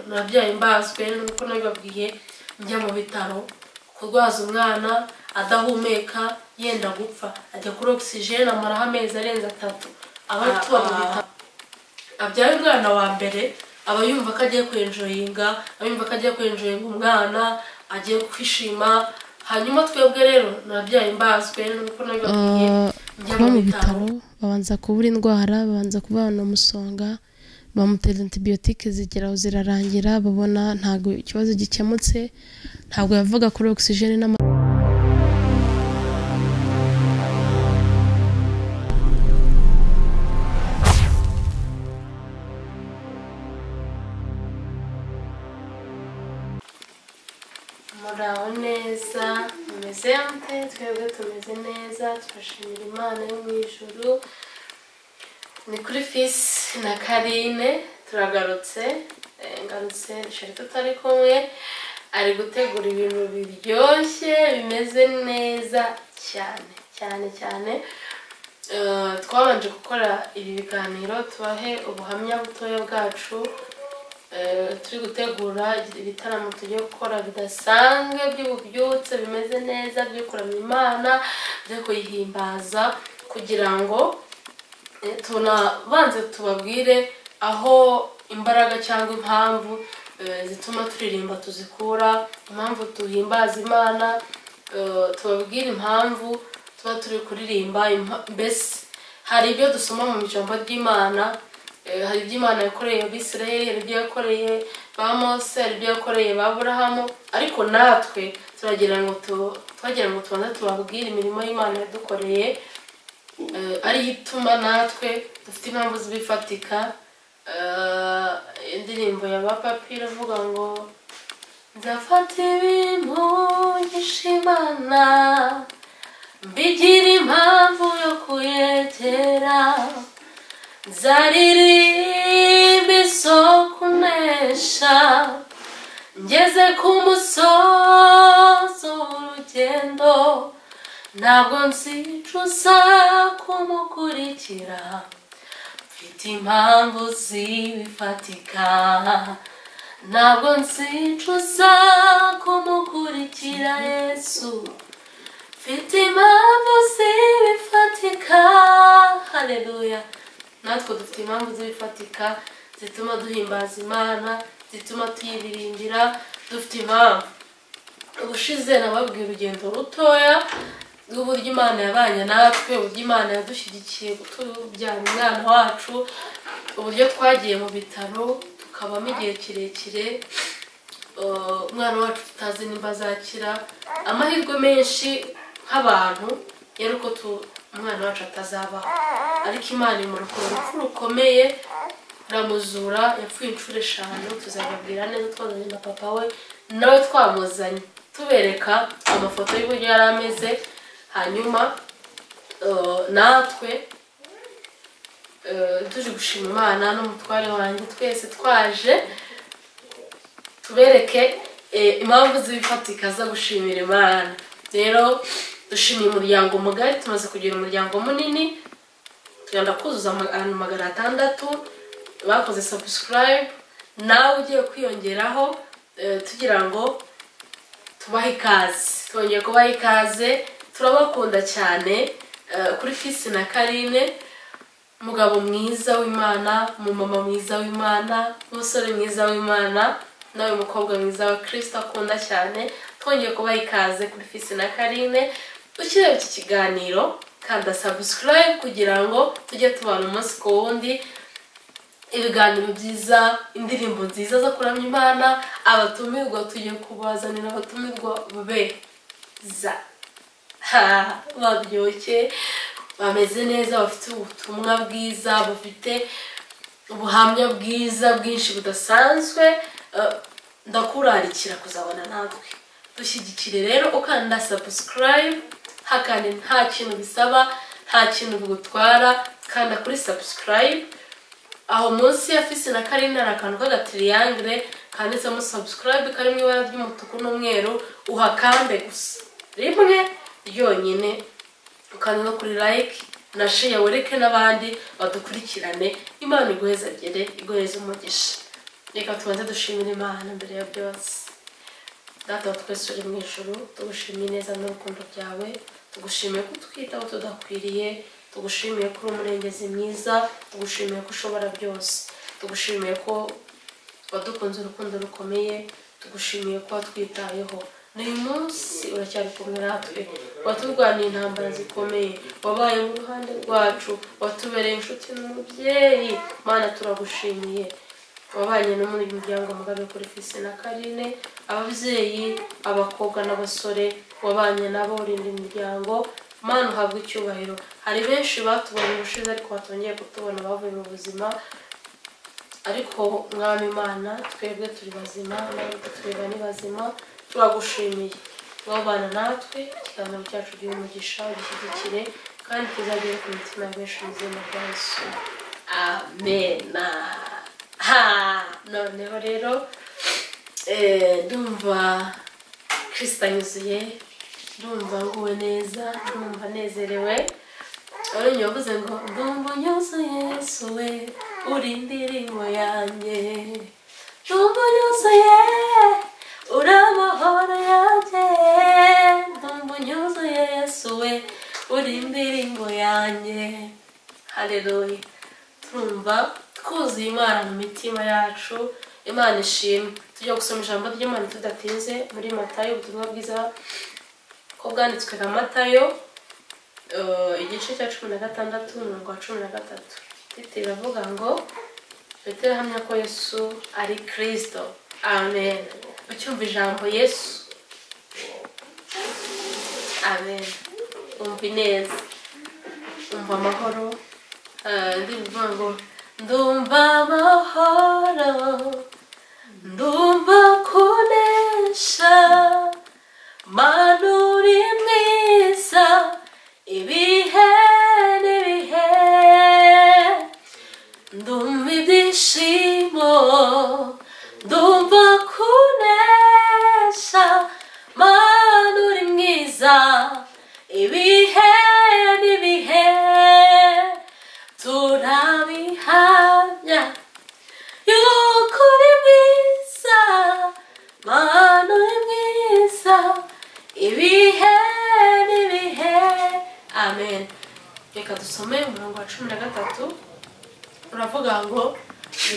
nabyaye mbazwe nuko nabibabwiye njya mu bitaro kurwaza umwana adahumeka yenda gupfa ajya kuri oxygene amaraho amezi arenze 3 aba tuba mu bitaro abyaye umwana wa mbere aba yumva ko agiye kwenjoyinga abimva ko agiye kwenjoyinga umwana agiye kwishima hanyuma twebwe rero nabyaye mbazwe nuko nabibabwiye njya mu bitaro babanza kubura indwara babanza kubana umusonga bamutera antibiotiques zigeraho zirarangira babona ntago ikibazo gikemutse ntago yavuga kuri oxygene muraho neza mumeze mute twebwe tumeze neza turashimira Imana yo mu ijuru ni kuri Fils na Karine turagarutse ngarutse shari tutari kumwe ari gutegura ibintu biryoshye bimeze neza cyane twabanje gukora ibi biganiro tubahe ubuhamya butoya bwacu turi gutegura ibitaramo tugiye gukora bidasanzwe by'ububyutse bimeze neza byo kuramya Imana byo kuyihimbaza kugira ngo tunabanze tubabwire aho imbaraga cyangwa impamvu zituma turirimba tuzikura impamvu tuhimbaza Imana tubabwire impamvu tuba turi kuririmba mbese hari ibyo dusoma mu ijambo ry'Imana hari ibyo Imana yakoreye Abisirayeli hari ibyo yakoreye ba Mose hari ibyo yakoreye ba Aburahamu ariko natwe turagira ngo tubanze tubabwire imirimo y'Imana yadukoreye ari ituma natwe dufite impamvu zibifatika indirimbo ya Papi iravuga ngo nzafata ibintu ngishimana mbigira impamvu yo kuyegera nzaririmba isoko unesha ngeze ku musozi w'urugendo ntabwo nzicuza kumukurikira mfite impamvu zibifatika ntabwo nzicuza kumukurikira Yesu mfite impamvu zibifatika haleluya natwe dufite impamvu zibifatika zituma duhimbaza Imana zituma tuyiririmbira dufite impamvu ubushize nababwiye urugendo rutoya rw'uburyo Imana yabanye natwe uburyo Imana yadushyigikiye tubyara umwana wacu uburyo twagiye mu bitaro tukabamo igihe kirekire umwana wacu tutazi nimba azakira amahirwe menshi nk'abantu yari uko umwana wacu atazabaho ariko Imana imurokora urupfu rukomeye ramuzura yapfuye inshuro 5 tuzababwira neza twazanye na papa we nawe twamuzanye tubereka amafoto y'uburyo yari ameze hanyuma natwe tuje gushima Imana n'umutware wanjye twese twaje tubereke impamvu zibifatika zo gushimira Imana rero dushimiye umuryango mugari tumaze kugira umuryango munini tugenda kuzuza abantu 600 bakoze subscribe nawe ugiye kwiyongeraho tugira ngo tubahe ikaze twongeye kubaha ikaze turabakunda cyane kuri Fils na Karine umugabo mwiza w'Imana umumama mwiza w'Imana umusore mwiza w'Imana nawe umukobwa mwiza wa Kristo akunda cyane twongeye kubaha ikaze kuri Fils na Karine ukireba iki kiganiro kanda subscribe kugira ngo tujye tubana umunsi ku wundi ibiganiro byiza indirimbo nziza zo kuramya Imana abatumirwa tugiye kubazanira abatumirwa beza babyoshye bameze neza bafite ubutumwa bwiza bafite ubuhamya bwiza bwinshi budasanzwe ndakurarikira kuzabona natwe dushyigikire rero ukanda subscribe hakandi nta kintu bisaba nta kintu bigutwara kanda kuri subscribe aho munsi ya Fils na Karine hari akantu k'agatriangle kanditsemo subscribe kari mu ibara ry'umutuku n'umweru uhakande gusa rimwe ryonyine ukanda no kuri like na share wereke n'abandi badukurikirane Imana iguhezagere iguheze umugisha reka tubanze dushimira Imana mbere ya byose. Data wa twese uri mu ijuru, tugushimiye neza n'urukundo byawe, tugushimiye ko utwitaho tudakwiriye, tugushimiye ko uri umurengezi mwiza, tugushimiye ko ushobora byose, tugushimiye ko wadukunze urukundo rukomeye, tugushimiye ko watwitayeho. N'uyu munsi uracyari kumwe natwe, waturwaniye intambara zikomeye, wabaye mu ruhande rwacu, watubereye inshuti n'umubyeyi. Mana turagushimiye, wabanye no muri muryango mugabe kuri Fise na Karine, ababyeyi, abakobwa n'abasore, wabanye nabo urinda imiryango. Mana uhabwe icyubahiro. Hari benshi batubonye ubushize ariko batongeye kutubona bavuye mu buzima, ariko mwami Imana twebwe turi bazima, nawe tureba ni bazima. Turagushimiye wabana natwe, ikiganiro cyacu gihe umugisha ugishyigikire kandi kizagere ku mitima ya benshi mu izina rya Yesu, amena. Noneho rero ndumva Kristo anyuzuye, ndumva nguwe neza, ndumva nezerewe. Ariko yavuze ngo ndumva unyuzuye Yesu we, uri indirimbo yanjye, ndumva unyuzuye uri amahoro yanjye, ndumva unyuzuye Yesu we, uri indirimbo yanjye. Haleluya. Turumva twuzuye Imana mu mitima yacu. Imana ishimwe. Tujya gusoma ijambo ry'Imana tudatinze muri Matayo, ubutumwa bwiza ko bwanditswe na Matayo, igice cya 16 umurongo wa 13. Titi iravuga ngo Petero ahamya ko Yesu ari Kristo. Amen. Ucyumva ijambo Yesu, amen, umva ineza, umva amahoro. Ndivuga ngo ndumva amahoro, ndumva kunesha, Mana uri mwiza ibihe n'ibihe, ndumva ibyishimo, ndumva kunesha, Mana uri mwiza ibihe n'ibihe, turabihamya yuko uri mwiza, Mana uri mwiza ibihe n'ibihe, amen. Reka dusome umurongo wa 13. Uravuga ngo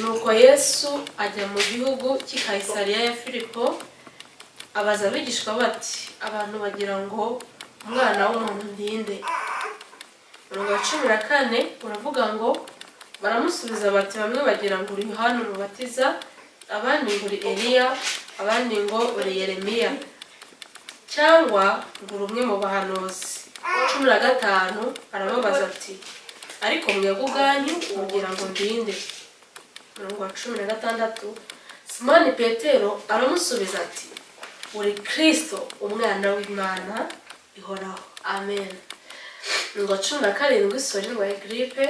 nuko Yesu ajya mu gihugu cy'i Kayisariya ya Filipo, abaza abigishwa bati abantu bagira ngo umwana w'umuntu ndinde. Umurongo wa 14 uravuga ngo baramusubiza bati bamwe bagira ngo uri Yohana umubatiza, abandi ngo uri Eliya, abandi ngo uri Yeremiya, cyangwa ngo uri umwe mu bahanuzi. 15 arababaza ati ariko mwebwe ubwanyu mugira ngo ndinde. Umurongo wa 16 Simoni Petero aramusubiza ati uri Kristo umwana w'Imana ihoraho, amen. Ngo 17 Soringo ya gripe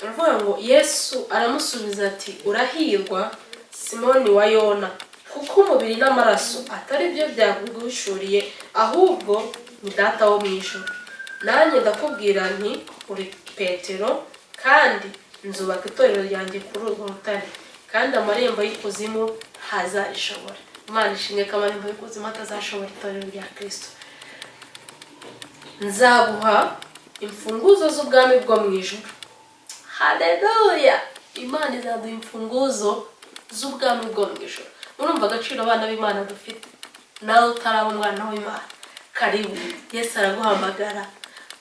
uravuga ngo Yesu aramusubiza ati urahirwa Simoni wa Yona, kuko umubiri n'amaraso atari byo byaguhishuriye, ahubwo ni Data wo mu ijuru. Nanjye ndakubwira nti uri Petero, kandi nzubaka itorero ryanjye kuri urwo rutare, kandi amarembo y'ikuzimu ntazarishobora. Imana ishimwe ko amarembo y'ikuzimu atazashobora itorero rya Kristo. Nzaguha imfunguzo z'ubwami bwo mu ijuru. Haleluya. Imana izaduha imfunguzo z'ubwami bwo mu ijuru. Murumva agaciro abana b'Imana dufite. Nawe utaraba umwana w'Imana, karibu. Yesu araguhamagara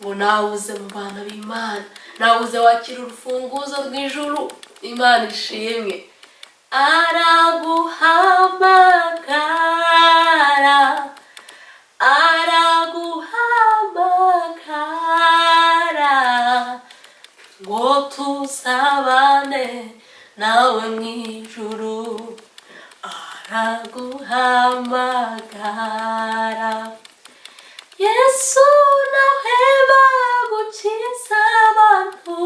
ngo nawe uze mu bana b'Imana, nawe uze wakira urufunguzo rw'ijuru. Imana ishimwe. Araguhamagara, araguhamagara ngo tuzabane nawe mu ijuru. Araguhamagara. Yesu nawe bagukiza abantu,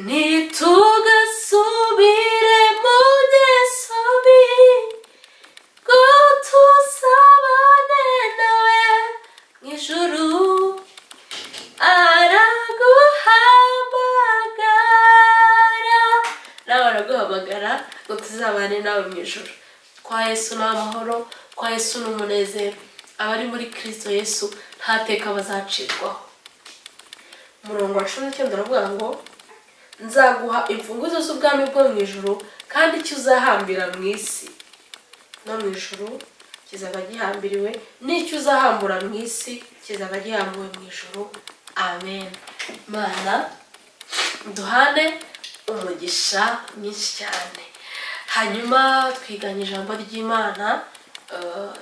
nitugasubire mu ngeso mbi, ngo tuzabane nawe mu ijuru. Araguhamagara, nawe araguhamagara ngo zizabane nawe mu ijuru. Kwa Yesu ni amahoro, kwa Yesu ni umunezero. Abari muri Kristo Yesu nta teka bazacirwaho. Umurongo wa 19 uravuga ngo nzaguha imfunguzo z'ubwami bwo mu ijuru, kandi icyo uzahambira mu isi no mu ijuru kizaba gihambiriwe, n'icyo uzahambura mu isi kizaba gihambuwe mu ijuru. Amen. Mana duhane umugisha mwinshi cyane. Hanyuma twiganye ijambo ry'Imana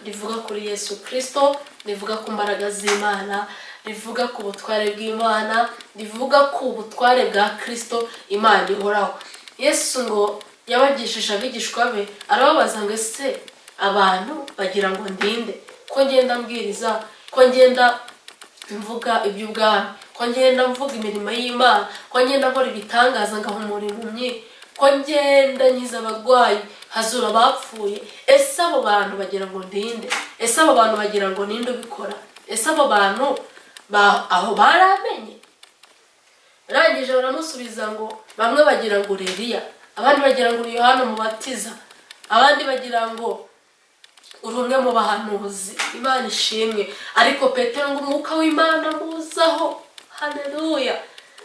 rivuga kuri Yesu Kristo, rivuga ku mbaraga z'Imana, rivuga ku butware bw'Imana, rivuga ku butware bwa Kristo Imana ihoraho. Yesu ngo yabagishije abigishwa be, arababaza ngo ese abantu bagira ngo ndinde? Ko ngenda mbwiriza, ko ngenda mvuga iby'ubwami, ko ngenda mvuga imirimo y'Imana, ko ngenda nkora ibitangaza ngahumura impumyi, ko ngenda nkiza abarwayi, hazura abapfuye. Ese abo bantu bagira ngo ndinde? Ese abo bantu bagira ngo ninde ubikora? Ese abo bantu aho baramenye? Rangije baramusubiza ngo bamwe bagira ngo Eliya, abandi bagira ngo Yohana Umubatiza, abandi bagira ngo uri umwe mu bahanuzi. Imana ishimwe. Ariko Petero ngo umwuka w'Imana muzaho. Haleluya.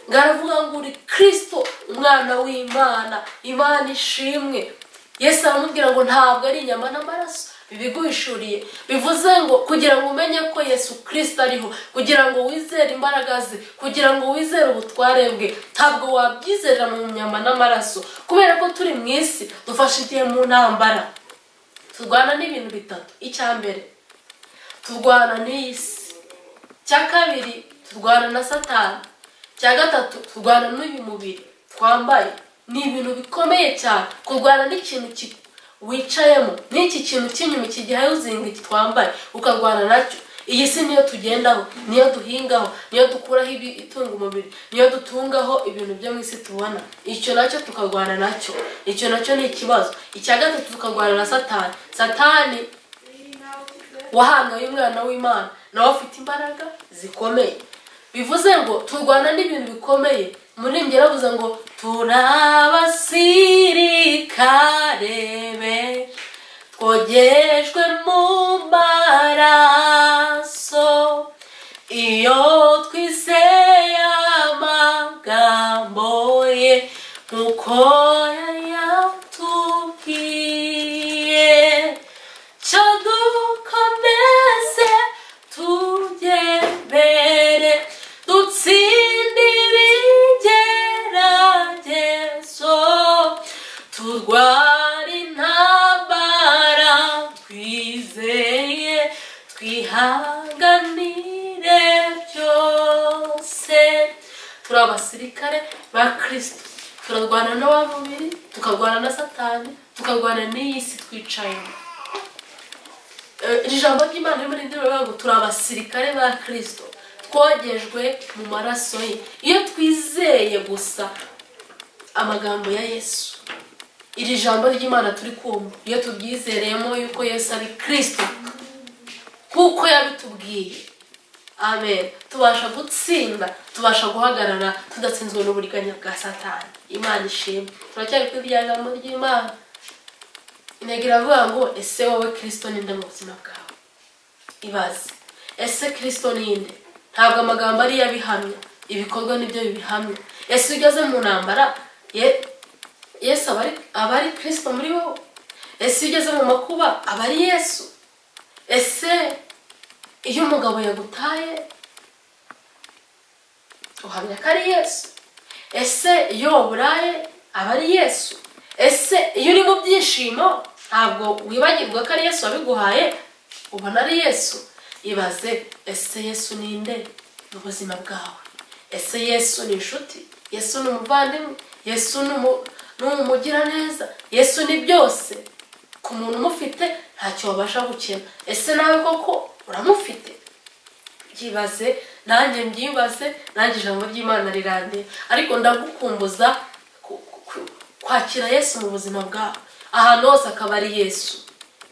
Ngaravuga ngo uri Kristo umwana w'Imana. Imana ishimwe. Yesu aramubwira ngo ntabwo ari inyama n'amaraso bibiguhishuriye. Bivuze ngo kugira ngo umenye ko Yesu Kristo ariho, kugira ngo wizere imbaraga ze, kugira ngo wizere ubutware bwe, ntabwo wabyizera mu nyama n'amaraso. Kubera ko turi mu isi dufashe igihe mu ntambara. Turwana n'ibintu bitatu. Icya mbere turwana n'isi, cya kabiri turwana na Satani, cya gatatu turwana n'uyu mubiri twambaye. Ni ibintu bikomeye cyane kurwana n'ikintu wicayemo, n'iki kintu cy'inyuma kigihaye uzinga twambaye ukarwana nacyo. Iyi si niyo tugendaho, niyo duhingaho, niyo dukuraho itunga umubiri, niyo dutungaho ibintu byo mu isi tubona. Icyo nacyo tukarwana nacyo. Icyo nacyo ni ikibazo. Icya gatatu tukarwana na Satani. Satani wahangaye umwana w'Imana, nawe afite imbaraga zikomeye. Bivuze ngo turwana n'ibintu bikomeye. Muri ngeravuze ngo turabasirikare be twogejwe mu maraso, iyo twizeye amagambo ye nk'uko yayatubwiye. Cyo dukomeze tujye mbere, dutsinde ibigeragezo, turware intambara twizeye, twihanganire byose. Turi abasirikare ba Kristo. Turarwana n'uwa mubiri, tukarwana na Satani, tukarwana n'iyi si twicayemo. Ijambo ry'Imana riri muri ndimi ngo turi abasirikare ba Kristo, twogejwe mu maraso ye. Iyo twizeye gusa amagambo ya Yesu, iri jambo ry'Imana turi kumva, iyo tubyizereyemo yuko Yesu ari Kristo kuko yabitubwiye, amen, tubasha gutsinda, tubasha guhagarara tudatsinzwe n'uburiganya bwa Satani. Imana ishimwe. Turacyari kuri rya jambo ry'Imana. Intego iravuga ngo ese wowe Kristo ninde mu buzima bwawe? Ibaze, ese Kristo ninde? Ntabwo amagambo ari yabihamya, ibikorwa nibyo bibihamya. Ese ugeze mu ntambara, Yesu aba ari Kristo muri wowe? Ese ugeze mu makuba, aba ari Yesu? Ese iyo umugabo yagutaye uhamya ko ari Yesu? Ese iyo waburaye aba ari Yesu? Ese iyo uri mu byishimo ntabwo wibagirwa ko ari Yesu wabiguhaye, ubona ari Yesu? Ibaze, ese Yesu ninde mu buzima bwawe? Ese Yesu ni inshuti? Yesu ni umuvandimwe? Yesu ni umugiraneza? Yesu ni byose ku muntu umufite ntacyo wabasha gukena. Ese nawe koko uramufite? Byibaze, nanjye mbyibaze, nanjye ijambo ry'Imana rirandeba. Ariko ndagukumbuza kwakira Yesu mu buzima bwawe. Ahantu hose akaba ari Yesu.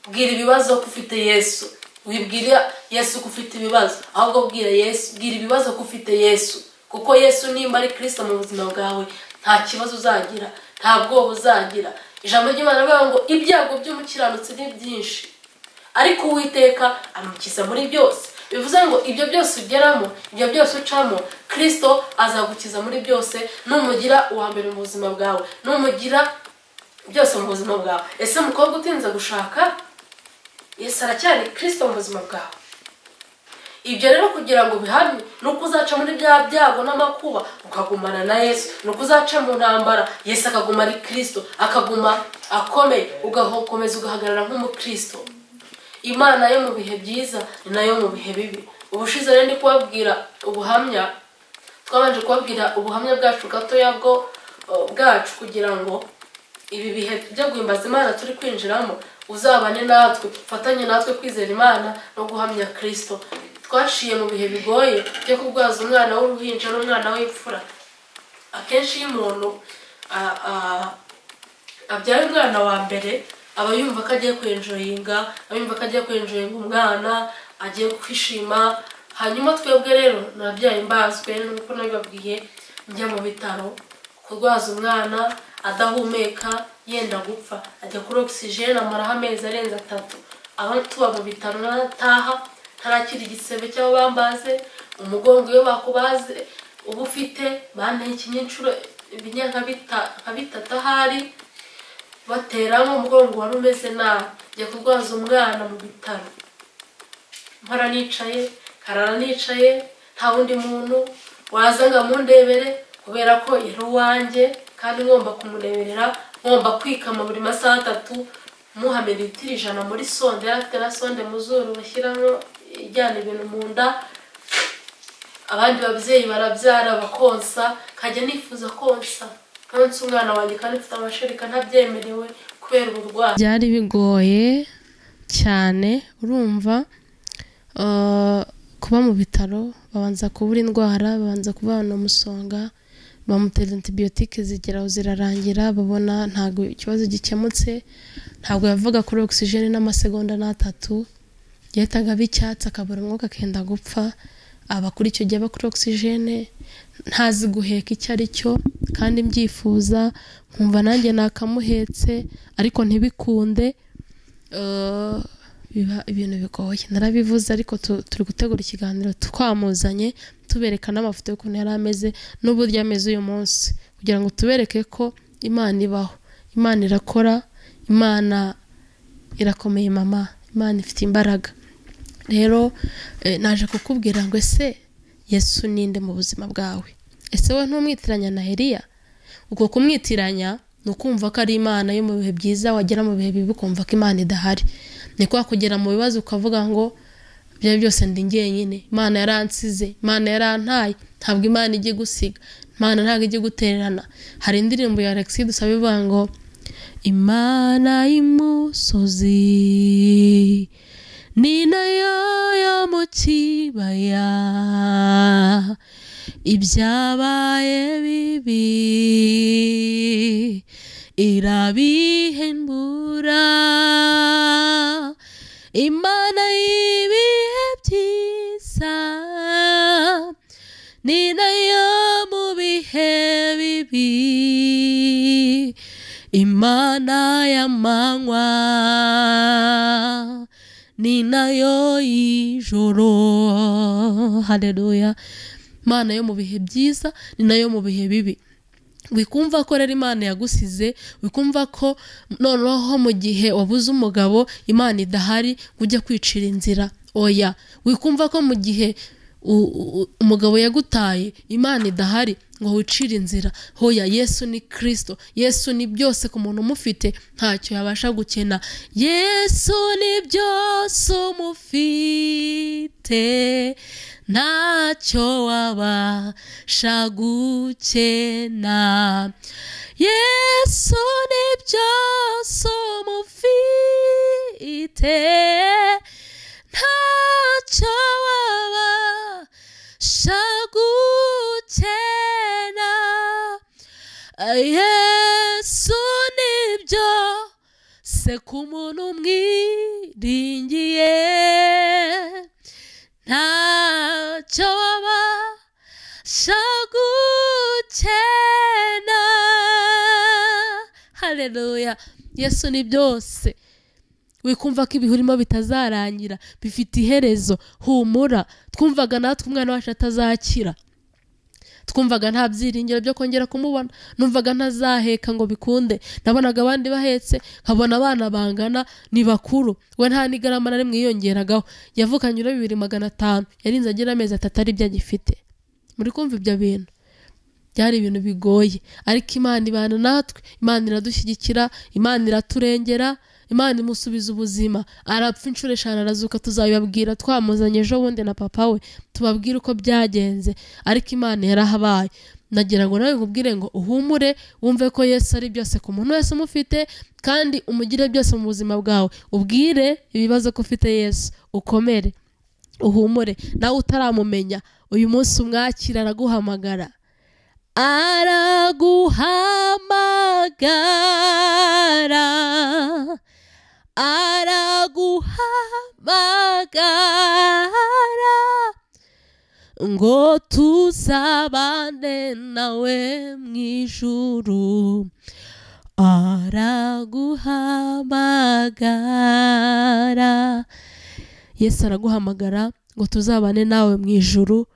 Bwira ibibazo ko ufite Yesu. Wibwira Yesu ko ufite ibibazo, ahubwo bwira Yesu, bwira ibibazo ko ufite Yesu. Kuko Yesu nimba ari Kristo mu buzima bwawe, nta kibazo uzagira, nta bwoba uzagira. ijambo ry'Imana rivuga ngo ibyago by'umukiranutsi ni byinshi ariko Uwiteka amukiza muri byose. Bivuze ngo ibyo byose ugeramo, ibyo byose ucamo, Kristo azagukiza muri byose numugira uwa mbere mu buzima bwawe, numugira byose mu buzima bwawe. Ese mukobwa utinze gushaka, Yesu aracyari Kristo mu buzima bwawe. Ibyo rero kugira ngo bihamye nuko uzaca muri bya byago n'amakuba ukagumana na Yesu, nuko uzaca mu ntambara Yesu akaguma ari Kristo, akaguma akomeye, ugakomeza ugahagarara nk'umukristo. Imana yo mu bihe byiza ni nayo mu bihe bibi. Ubushize rero ndi kubabwira ubuhamya, twabanje kubabwira ubuhamya bwacu gatoya bwacu kugira ngo ibi bihe byo guhimbaza Imana turi kwinjiramo uzabane natwe, fatanye natwe kwizera Imana no guhamya Kristo. Twaciye mu bihe bigoye byo kubwaza umwana w'uruhinja n'umwana w'imfura. Akenshi iyo umuntu abyara umwana wa mbere aba yumva ko agiye kwenjoyinga, abumva ko agiye kwenjoyinga umwana, agiye kwishima. Hanyuma twebwe rero nabyaye mbazwe nuko nabibabwiye, njya mu bitaro kurwaza umwana adahumeka yenda gupfa, ajya kuri oxygene amaraho amezi arenze 3. Aho tuba mu bitaro nataha ntarakira igisebe cy'aho bambaze, umugongo iyo bakubaze uba ufite banteye ikinyincuro ibinyanka bitatu ahari bateramo umugongo wari umeze nabi. Njya kurwaza umwana mu bitaro, mpora nicaye, karara nicaye, nta wundi muntu waza ngo amundebere kubera ko yari uwanjye kandi ngomba kumureberera, ngomba kwikama buri masaha 3 muha mililitiro 100 muri sonde. Yari afite na sonde mu zuru bashyiramo ijyana ibintu mu nda. Abandi babyeyi barabyara bakonsa, kajya nifuza konsa konsa umwana wanjye kandi mfite amashereka ntabyemerewe kubera uburwayi. Byari bigoye cyane, urumva kuba mu bitaro babanza kubura indwara, babanza kubana umusonga, bamutera antibiotique zigeraho zirarangira, babona ntago ikibazo gikemutse, ntabwo yavuga kuri oxygene n'amasegonda 3, yahitaga bicyatsi akabura umwuka akenda gupfa. Aba kuri icyo gihe kuri oxygene ntazi guheka icyo ari cyo kandi mbyifuza, nkumva nanjye nakamuhetse ariko ntibikunde. Biba ibintu bigoye, narabivuze ariko turi gutegura ikiganiro twamuzanye tubereka n'amafoto y'ukuntu yari ameze n'uburyo ameze uyu munsi, kugira ngo tubereke ko Imana ibaho, Imana irakora, Imana irakomeye mama, Imana ifite imbaraga. Rero naje kukubwira ngo ese Yesu ninde mu buzima bwawe? Ese we ntumwitiranya na Eliya? Uko kumwitiranya ni ukumva ko ari Imana yo mu bihe byiza, wagera mu bihe bibi ukumva ko Imana idahari. Ni kwa kugera mu bibazo ukavuga ngo bya byose ndi njyenyine, Imana yaransize, Imana yarantaye. Ntabwo Imana ijye gusiga, Imana ntabwo ijye gutererana. Hari indirimbo ya Alexis Dusabe ivuga ngo Imana y'imusozi ni nayo yo mu kibaya, ibyabaye bibi irabihembura, Imana y'ibihe byiza ni nayo mu bihe bibi, Imana y'amanywa ni nayo y'ijoro. Haleluya. Imana yo mu bihe byiza ni nayo mu bihe bibi. Wikumva ko rero Imana yagusize, wikumva ko noneho mu gihe wabuze umugabo Imana idahari ujya kwicira inzira. Oya, wikumva ko mu gihe umugabo yagutaye Imana idahari ngo wicire inzira. Hoya, Yesu ni Kristo, Yesu ni byose ku muntu umufite ntacyo yabasha gukena. Yesu ni byose umufite ntacyo wabasha gukena. Yesu ni byose umufite ntacyo wabasha gukena. Yesu ni byose ku muntu umwiringiye ntacyo wabasha gukena. Haleluya. haleluya. Yesu ni byose. Wikumva ko ibihurimo bitazarangira, bifite iherezo. Humura. Twumvaga natwe umwana wacu atazakira, twumvaga nta byiringiro byo kongera kumubona, numvaga ntazaheka ngo bikunde. Nabonaga abandi bahetse, nkabona abana bangana ni bakuru, we nta n'igarama na rimwe yiyongeragaho. Yavukanye ibiro 2,500, yarinze agira amezi 3 ari byo agifite. Muri kumva ibyo bintu byari ibintu bigoye, ariko Imana ibana natwe, Imana iradushyigikira, Imana iraturengera, Imana imusubiza ubuzima. Arapfa inshuro 5 arazuka, tuzabibabwira. Twamuzanye ejo bundi na papa we tubabwire uko byagenze, ariko Imana yarahabaye. Nagira ngo nawe nkubwire ngo uhumure, wumve ko Yesu ari byose ku muntu wese umufite, kandi umugire byose mu buzima bwawe. Ubwire ibibazo ko ufite Yesu, ukomere, uhumure. Nawe utaramumenya, uyu munsi umwakira, araguhamagara, araguhamagara, ngo tuzabane nawe mu ijuru. Araguhamagara. Yesu araguhamagara ngo tuzabane nawe mu ijuru,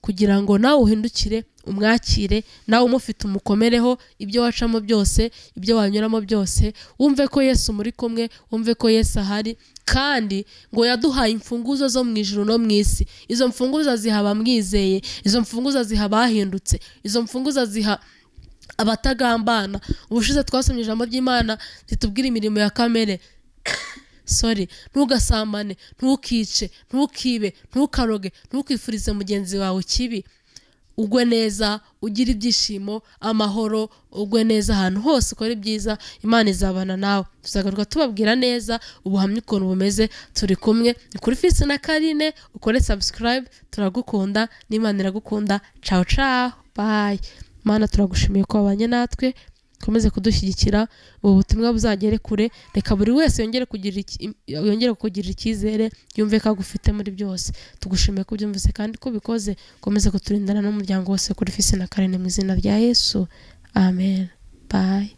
kugira ngo nawe uhindukire umwakire, nawe umufite umukomereho. Ibyo wacamo byose, ibyo wanyuramo byose, wumve ko Yesu muri kumwe, wumve ko Yesu ahari, kandi ngo yaduhaye imfunguzo zo mu ijuru no mu isi. Izo mfunguzo ziha abamwizeye, izo mfunguzo ziha abahindutse, izo mfunguzo ziha abatagambana. Ubushize twasomye ijambo ry'Imana zitubwira imirimo ya kamere. Ntugasambane, ntukice, ntukibe, ntukaroge, ntukifurize mugenzi wawe kibi. Ugwe neza, ugira ibyishimo, amahoro, ugwe neza ahantu hose, ukora ibyiza, Imana izabana nawe. Tuzagaruka tubabwira neza ubuhamya ukuntu bumeze. Turi kumwe ni kuri Fils na Carine. Ukore subscribe. Turagukunda, n'Imana iragukunda. Ciao ciao, bye. Mana turagushimiye ko wabanye natwe, komeze kudushyigikira, ubu butumwa buzagere kure. Reka buri wese yongere kugira icyizere, yumve ko agufite muri byose. Tugushimiye ko byumvise kandi ko bikoze. Komeze kuturindana n'umuryango wose kuri Fils na Carine mu izina rya Yesu, amen. Bye.